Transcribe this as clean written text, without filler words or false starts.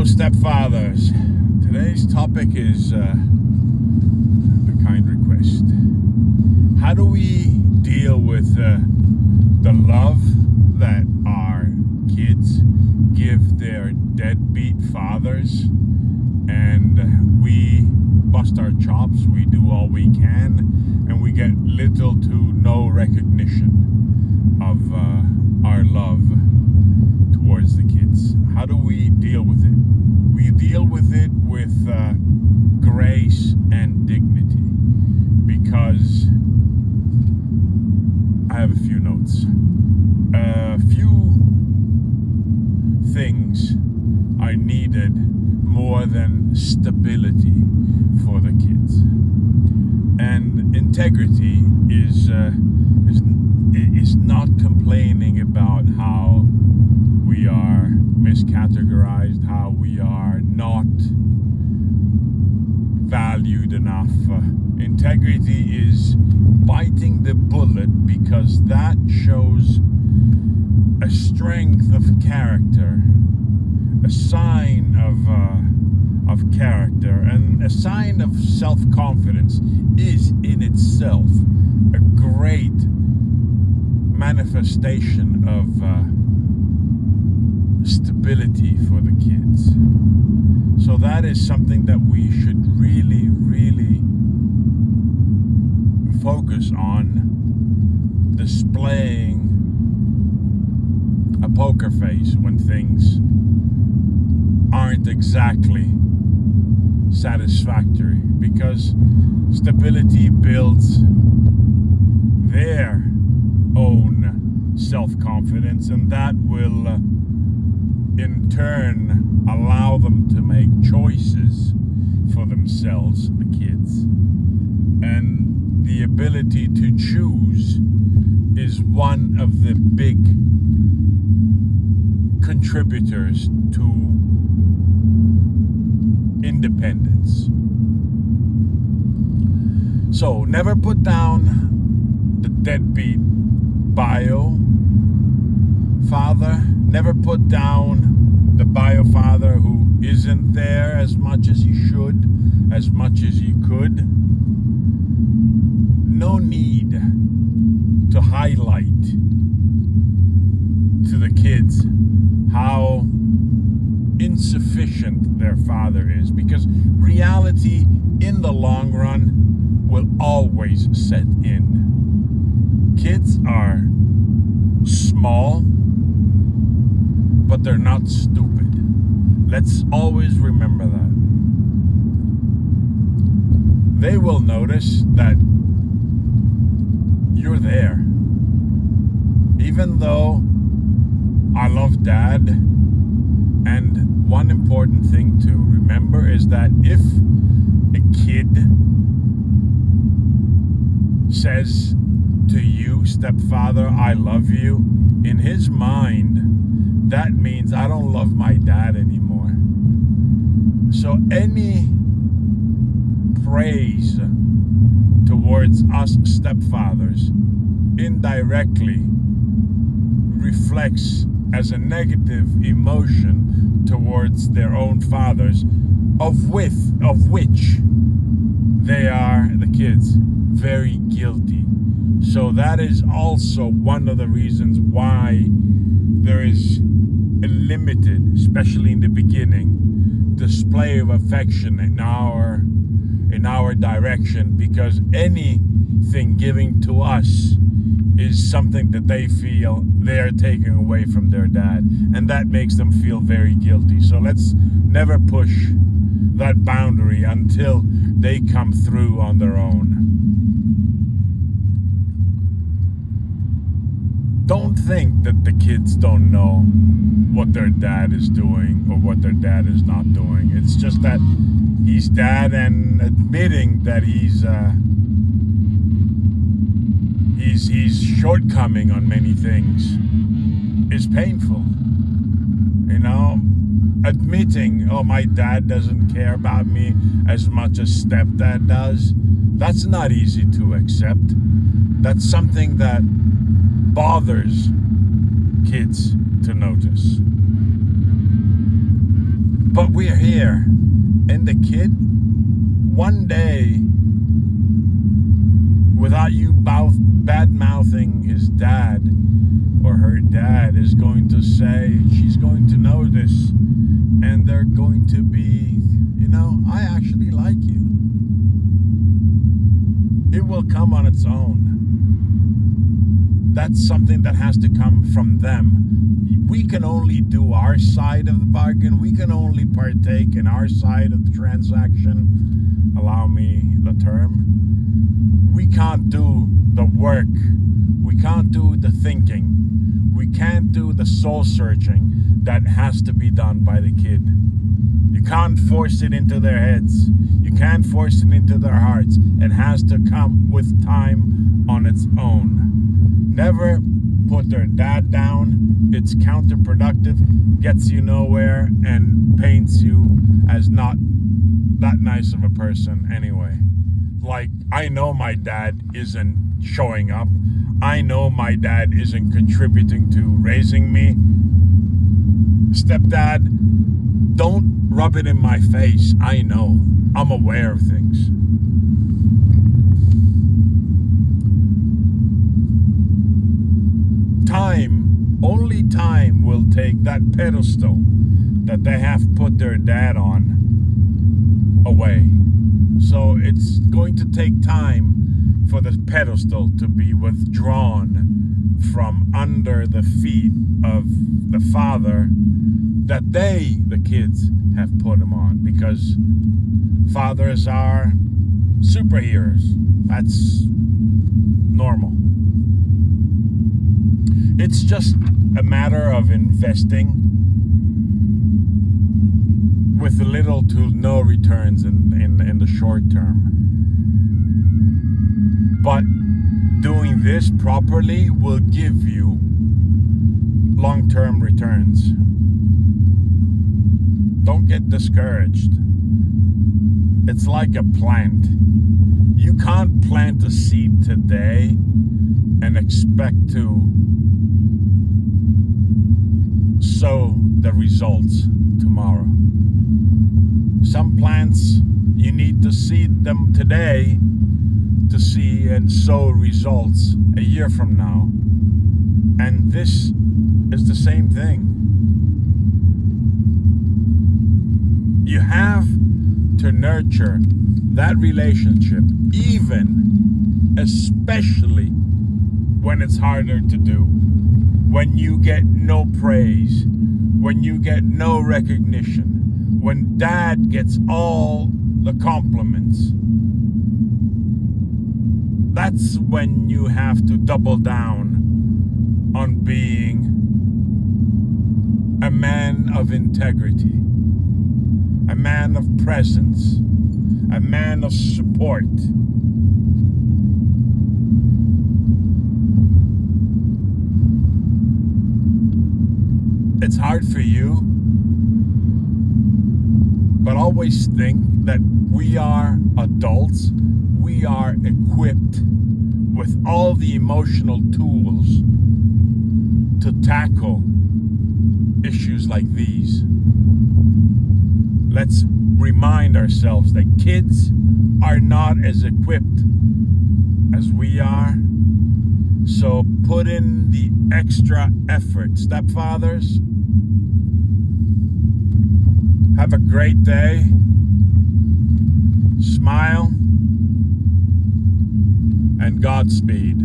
Hello, stepfathers. Today's topic is a kind request. How do we deal with the love that our kids give their deadbeat fathers? And we bust our chops, we do all we can, and we get little to no recognition of our love towards the kids. How do we deal with it? We deal with it with grace and dignity, because I have a few notes. A few things are needed more than stability for the kids. And integrity is not complaining about how we are miscategorized, how we are not valued enough. Integrity is biting the bullet, because that shows a strength of character, a sign of character, and a sign of self-confidence is in itself a great manifestation of stability for the kids. So that is something that we should really, really focus on, displaying a poker face when things aren't exactly satisfactory, because stability builds their own self-confidence, and that will in turn allow them to make choices for themselves, the kids. And the ability to choose is one of the big contributors to independence. So never put down the deadbeat bio father. Never put down the bio father who isn't there as much as he should, as much as he could. No need to highlight to the kids how insufficient their father is, because reality in the long run will always set in. Kids are small, but they're not stupid. Let's always remember that. They will notice that you're there. Even though I love Dad, and one important thing to remember is that if a kid says to you, stepfather, I love you, in his mind, that means I don't love my dad anymore. So any praise towards us stepfathers indirectly reflects as a negative emotion towards their own fathers, of which they are, the kids, very guilty. So that is also one of the reasons why there is a limited, especially in the beginning, display of affection in our direction, because anything giving to us is something that they feel they're taking away from their dad, and that makes them feel very guilty. So let's never push that boundary until they come through on their own. Don't think that the kids don't know what their dad is doing or what their dad is not doing. It's just that he's dad, and admitting that he's shortcoming on many things is painful. You know, admitting, oh, my dad doesn't care about me as much as stepdad does, that's not easy to accept. That's something that bothers kids to notice. But we're here. And the kid, one day, without you bad-mouthing his dad or her dad, is going to say, she's going to know this, and they're going to be, I actually like you. It will come on its own. That's something that has to come from them. We can only do our side of the bargain. We can only partake in our side of the transaction. Allow me the term. We can't do the work. We can't do the thinking. We can't do the soul searching that has to be done by the kid. You can't force it into their heads. You can't force it into their hearts. It has to come with time on its own. Never put their dad down. It's counterproductive, gets you nowhere, and paints you as not that nice of a person anyway. Like, I know my dad isn't showing up. I know my dad isn't contributing to raising me. Stepdad, don't rub it in my face. I know. I'm aware of things. Only time will take that pedestal that they have put their dad on away. So it's going to take time for the pedestal to be withdrawn from under the feet of the father that they, the kids, have put him on, because fathers are superheroes. That's normal. It's just a matter of investing with little to no returns in the short term. But doing this properly will give you long-term returns. Don't get discouraged. It's like a plant. You can't plant a seed today and expect to sow the results tomorrow. Some plants, you need to seed them today to see and sow results a year from now. And this is the same thing. You have to nurture that relationship, even, especially when it's harder to do. When you get no praise, when you get no recognition, when dad gets all the compliments, that's when you have to double down on being a man of integrity, a man of presence, a man of support. It's hard for you, but always think that we are adults. We are equipped with all the emotional tools to tackle issues like these. Let's remind ourselves that kids are not as equipped as we are. So put in the extra effort. Stepfathers, have a great day. Smile and Godspeed.